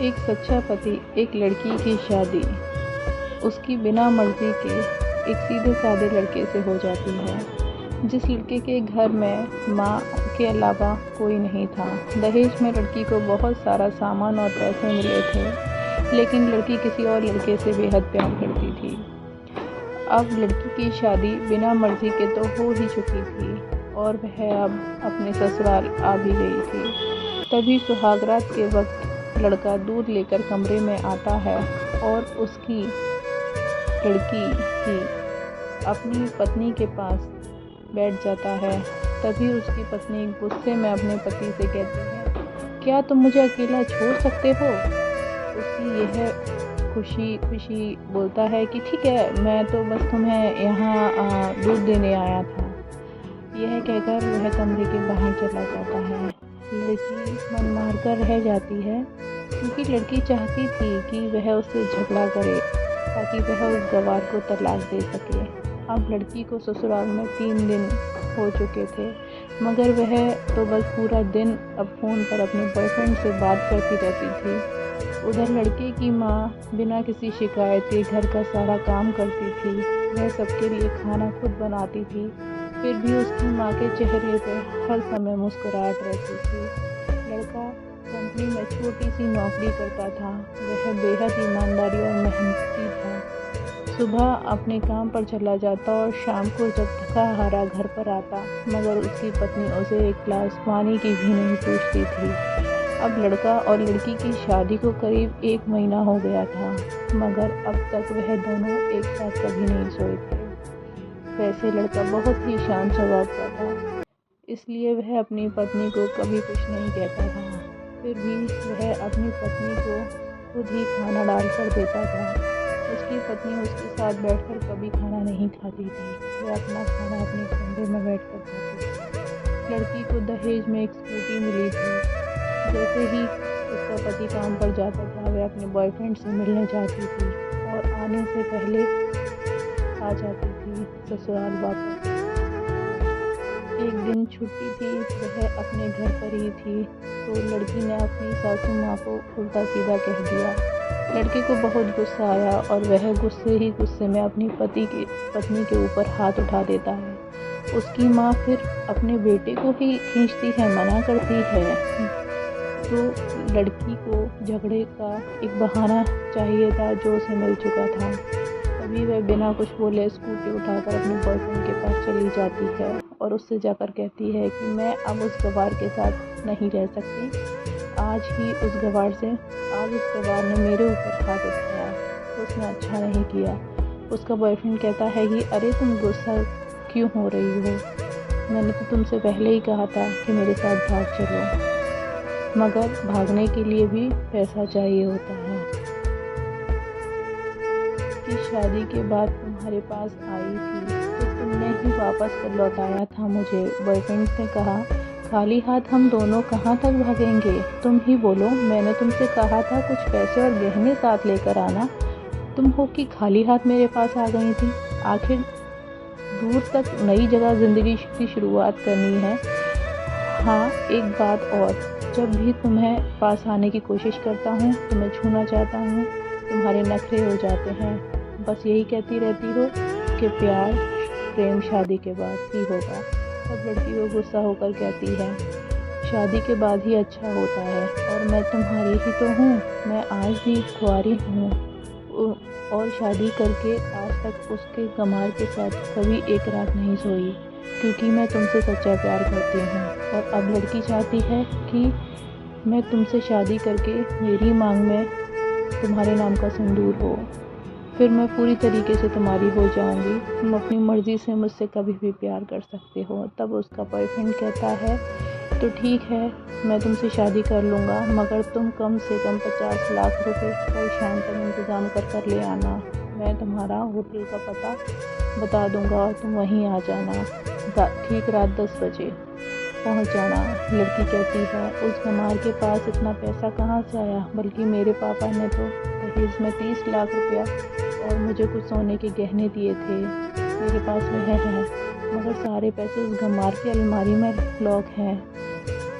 एक सच्चा पति, एक लड़की की शादी उसकी बिना मर्जी के एक सीधे साधे लड़के से हो जाती है, जिस लड़के के घर में माँ के अलावा कोई नहीं था। दहेज में लड़की को बहुत सारा सामान और पैसे मिले थे, लेकिन लड़की किसी और लड़के से बेहद प्यार करती थी। अब लड़की की शादी बिना मर्जी के तो हो ही चुकी थी और वह अब अपने ससुराल आ भी गई थी। तभी सुहागरात के वक्त लड़का दूध लेकर कमरे में आता है और उसकी लड़की ही अपनी पत्नी के पास बैठ जाता है। तभी उसकी पत्नी गुस्से में अपने पति से कहती है, क्या तुम मुझे अकेला छोड़ सकते हो? उसकी यह खुशी बोलता है कि ठीक है, मैं तो बस तुम्हें यहाँ दूध देने आया था। यह कहकर वह कमरे के बाहर चला जाता है। लड़की मन मारकर रह जाती है, क्योंकि लड़की चाहती थी कि वह उससे झगड़ा करे ताकि वह उस गवार को तलाक दे सके। अब लड़की को ससुराल में 3 दिन हो चुके थे, मगर वह तो बस पूरा दिन अब फ़ोन पर अपने बॉयफ्रेंड से बात करती रहती थी। उधर लड़के की माँ बिना किसी शिकायत के घर का सारा काम करती थी। वह सबके लिए खाना खुद बनाती थी, फिर भी उसकी माँ के चेहरे पर हर समय मुस्कुराहट रहती थी। लड़का कंपनी में छोटी सी नौकरी करता था। वह बेहद ईमानदारी और मेहनती था। सुबह अपने काम पर चला जाता और शाम को जब थका हारा घर पर आता, मगर उसकी पत्नी उसे एक गिलास पानी की भी नहीं पूछती थी। अब लड़का और लड़की की शादी को करीब 1 महीना हो गया था, मगर अब तक वह दोनों एक साथ कभी नहीं सोए थे। वैसे लड़का बहुत ही शांत स्वभाव का था, इसलिए वह अपनी पत्नी को कभी कुछ नहीं कहता था। फिर भी वह अपनी पत्नी को खुद ही खाना डाल कर देता था। उसकी पत्नी उसके साथ बैठकर कभी खाना नहीं खाती थी। वह अपना खाना अपने कमरे में बैठकर खाती थी। लड़की को दहेज में एक स्कूटी मिली थी। जैसे ही उसका पति काम पर जाता था, वह अपने बॉयफ्रेंड से मिलने जाती थी और आने से पहले आ जाती थी ससुराल वापस। एक दिन छुट्टी थी, वह अपने घर पर ही थी, तो लड़की ने अपनी सासू माँ को उल्टा सीधा कह दिया। लड़के को बहुत गुस्सा आया और वह गुस्से में अपनी पत्नी के ऊपर हाथ उठा देता है। उसकी माँ फिर अपने बेटे को ही खींचती है, मना करती है। तो लड़की को झगड़े का एक बहाना चाहिए था जो उसे मिल चुका था। तभी वह बिना कुछ बोले स्कूटी उठाकर अपने बॉयफ्रेंड के पास चली जाती है और उससे जाकर कहती है कि मैं अब उस गवार के साथ नहीं रह सकती। आज उस गवार ने मेरे ऊपर हाथ उठाया, तो उसने अच्छा नहीं किया। उसका बॉयफ्रेंड कहता है कि अरे तुम गुस्सा क्यों हो रही हो? मैंने तो तुमसे पहले ही कहा था कि मेरे साथ भाग चलो, मगर भागने के लिए भी पैसा चाहिए होता है। कि शादी के बाद तुम्हारे पास आई थी तो तुमने ही वापस कर लौटाया था मुझे। बॉयफ्रेंड ने कहा, खाली हाथ हम दोनों कहाँ तक भागेंगे? तुम ही बोलो, मैंने तुमसे कहा था कुछ पैसे और गहने साथ लेकर आना। तुम हो कि खाली हाथ मेरे पास आ गई थी। आखिर दूर तक नई जगह ज़िंदगी की शुरुआत करनी है। हाँ, एक बात और, जब भी तुम्हें पास आने की कोशिश करता हूँ, तुम्हें छूना चाहता हूँ, तुम्हारे नखरे हो जाते हैं। बस यही कहती रहती हो कि प्यार प्रेम शादी के बाद ही होगा। तब लड़की को गुस्सा होकर कहती है, शादी के बाद ही अच्छा होता है और मैं तुम्हारी ही तो हूँ। मैं आज भी कुंवारी हूँ और शादी करके आज तक उसके गमार के साथ कभी एक रात नहीं सोई, क्योंकि मैं तुमसे सच्चा प्यार करती हूँ। और अब लड़की चाहती है कि मैं तुमसे शादी करके मेरी मांग में तुम्हारे नाम का सिंदूर हो, फिर मैं पूरी तरीके से तुम्हारी हो जाऊंगी। तुम अपनी मर्ज़ी से मुझसे कभी भी प्यार कर सकते हो। तब उसका बॉयफ्रेंड कहता है, तो ठीक है, मैं तुमसे शादी कर लूँगा, मगर तुम कम से कम 50 लाख रुपए कल शाम तक इंतज़ाम कर ले आना। मैं तुम्हारा होटल का पता बता दूँगा और तुम वहीं आ जाना। ठीक रात 10 बजे पहुँच जाना। लड़की कहती है, उस गमार के पास इतना पैसा कहाँ से आया? बल्कि मेरे पापा ने तो दहेज में 30 लाख रुपया और मुझे कुछ सोने के गहने दिए थे। मेरे पास वह है, मगर सारे पैसे उस गमार की अलमारी में लॉक हैं।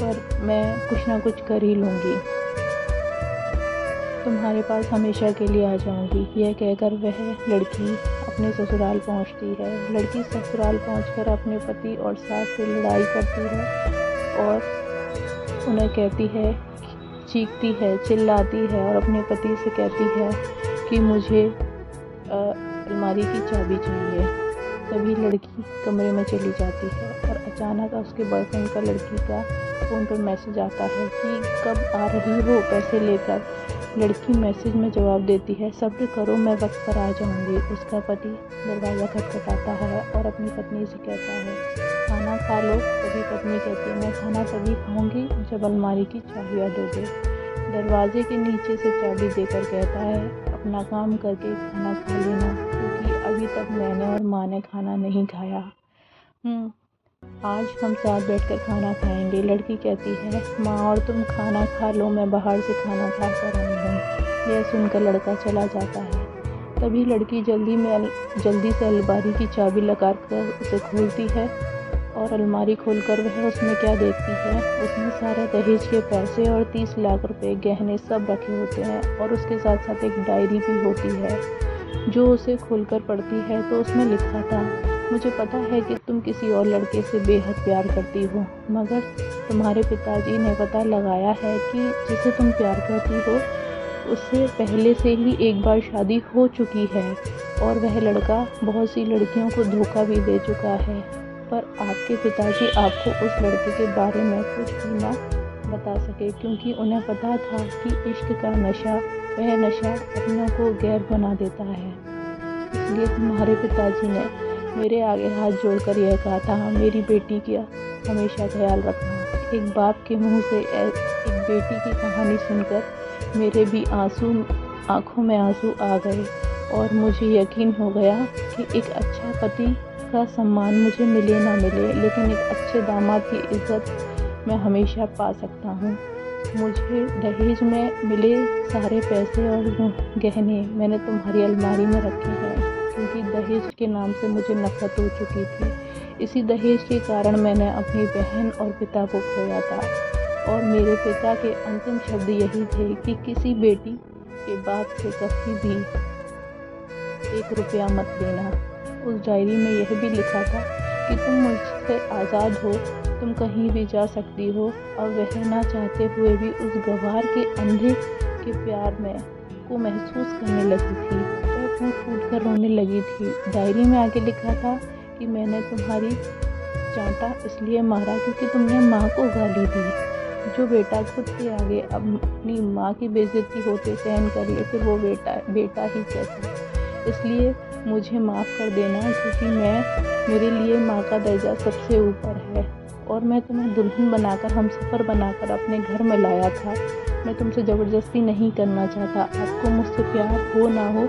पर मैं कुछ ना कुछ कर ही लूँगी। तुम्हारे पास हमेशा के लिए आ जाऊंगी। यह कहकर वह लड़की अपने ससुराल पहुंचती है। लड़की ससुराल पहुंचकर अपने पति और सास से लड़ाई करती है और उन्हें कहती है, चीखती है, चिल्लाती है और अपने पति से कहती है कि मुझे अलमारी की चाबी चाहिए। तभी लड़की कमरे में चली जाती है और अचानक उसके बॉयफ्रेंड का लड़की का फ़ोन पर मैसेज आता है कि कब आ रही हो पैसे लेकर। लड़की मैसेज में जवाब देती है, सब्र करो, मैं वक्त पर आ जाऊंगी। उसका पति दरवाज़ा खटखटाता है और अपनी पत्नी से कहता है, खाना खा लो। तभी पत्नी कहती है, मैं खाना तभी खाऊंगी जब अलमारी की चाबियाँ दोगे। दरवाजे के नीचे से चाबी देकर कहता है, अपना काम करके खाना खा लेना, क्योंकि अभी तक मैंने और माँ ने खाना नहीं खाया। आज हम साथ बैठकर खाना खाएंगे। लड़की कहती है, माँ और तुम खाना खा लो, मैं बाहर से खाना खा कर आई हूँ। यह सुनकर लड़का चला जाता है। तभी लड़की जल्दी से अलमारी की चाबी लगा कर उसे खोलती है और अलमारी खोलकर वह उसमें क्या देखती है, उसमें सारे दहेज के पैसे और 30 लाख रुपए गहने सब रखे होते हैं और उसके साथ साथ एक डायरी भी होती है। जो उसे खोलकर पढ़ती है तो उसमें लिखा था, मुझे पता है कि तुम किसी और लड़के से बेहद प्यार करती हो, मगर तुम्हारे पिताजी ने पता लगाया है कि जिसे तुम प्यार करती हो उससे पहले से ही एक बार शादी हो चुकी है और वह लड़का बहुत सी लड़कियों को धोखा भी दे चुका है। पर आपके पिताजी आपको उस लड़के के बारे में कुछ भी ना बता सके, क्योंकि उन्हें पता था कि इश्क का नशा, वह नशा अपनों को गैर बना देता है। इसलिए तुम्हारे पिताजी ने मेरे आगे हाथ जोड़कर यह कहा था, मेरी बेटी का हमेशा ख्याल रखना। एक बाप के मुंह से एक बेटी की कहानी सुनकर मेरे भी आंखों में आंसू आ गए और मुझे यकीन हो गया कि एक अच्छा पति का सम्मान मुझे मिले ना मिले, लेकिन एक अच्छे दामाद की इज्जत मैं हमेशा पा सकता हूँ। मुझे दहेज में मिले सारे पैसे और गहने मैंने तुम्हारी अलमारी में रखे हैं, क्योंकि दहेज के नाम से मुझे नफरत हो चुकी थी। इसी दहेज के कारण मैंने अपनी बहन और पिता को खोया था और मेरे पिता के अंतिम शब्द यही थे कि किसी बेटी के बाप से कभी भी 1 रुपया मत लेना। उस डायरी में यह भी लिखा था कि तुम मुझसे आज़ाद हो, तुम कहीं भी जा सकती हो। और वह ना चाहते हुए भी उस गवार के अंधे के प्यार में को महसूस करने लगी थी। वह फूट कर रोने लगी थी। डायरी में आगे लिखा था कि मैंने तुम्हारी चांटा इसलिए मारा क्योंकि तुमने माँ को गाली दी। जो बेटा खुद के आगे अपनी माँ की बेइज्जती होते सहन कर ले, फिर वो बेटा ही कैसा। इसलिए मुझे माफ़ कर देना, क्योंकि मेरे लिए माँ का दर्जा सबसे ऊपर है और मैं तुम्हें दुल्हन बनाकर, हमसफ़र बनाकर अपने घर में लाया था। मैं तुमसे ज़बरदस्ती नहीं करना चाहता। आपको मुझसे प्यार हो ना हो,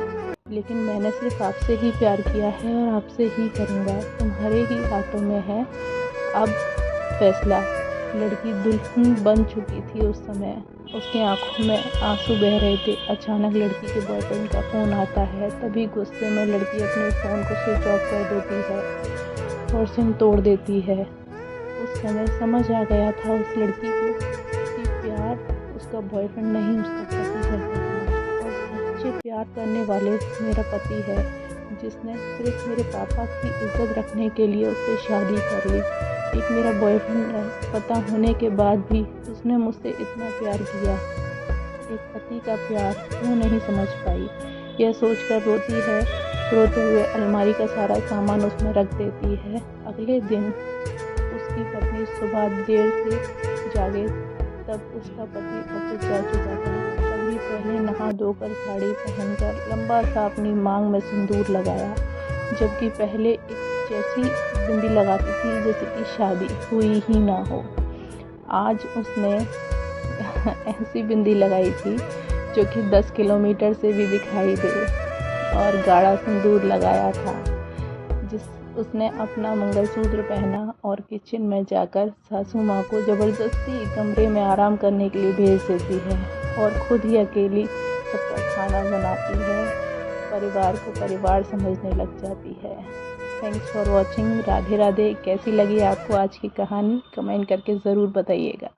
लेकिन मैंने सिर्फ आपसे ही प्यार किया है और आपसे ही करूँगा। तुम्हारे ही हाथों में है अब फैसला। लड़की दुल्हन बन चुकी थी उस समय। उसकी आंखों में आंसू बह रहे थे। अचानक लड़की के बॉयफ्रेंड का फ़ोन आता है। तभी गुस्से में लड़की अपने फ़ोन को स्विच ऑफ कर देती है और सिम तोड़ देती है। उस समय समझ आ गया था उस लड़की को कि प्यार उसका बॉयफ्रेंड नहीं, उसका पति करता है और सच्चे प्यार करने वाले मेरा पति है, जिसने सिर्फ मेरे पापा की इज्जत रखने के लिए उससे शादी कर ली। एक मेरा बॉयफ्रेंड है, पता होने के बाद भी उसने मुझसे इतना प्यार किया। एक पति का प्यार क्यों नहीं समझ पाई। यह सोचकर रोती है। रोते हुए अलमारी का सारा सामान उसमें रख देती है। अगले दिन उसकी पत्नी सुबह देर से जागे तब उसका पति ऑफिस जा चुका था। तभी पहले नहा धोकर साड़ी पहनकर लंबा सा अपनी मांग में सिंदूर लगाया, जबकि पहले एक जैसी बिंदी लगाती थी जैसे कि शादी हुई ही ना हो। आज उसने ऐसी बिंदी लगाई थी जो कि 10 किलोमीटर से भी दिखाई दे और गाढ़ा सिंदूर लगाया था। उसने अपना मंगलसूत्र पहना और किचन में जाकर सासू माँ को ज़बरदस्ती कमरे में आराम करने के लिए भेज देती है और खुद ही अकेली सबका खाना बनाती है। परिवार को परिवार समझने लग जाती है। Thanks for watching. Radhe Radhe. कैसी लगी आपको आज की कहानी कमेंट करके ज़रूर बताइएगा।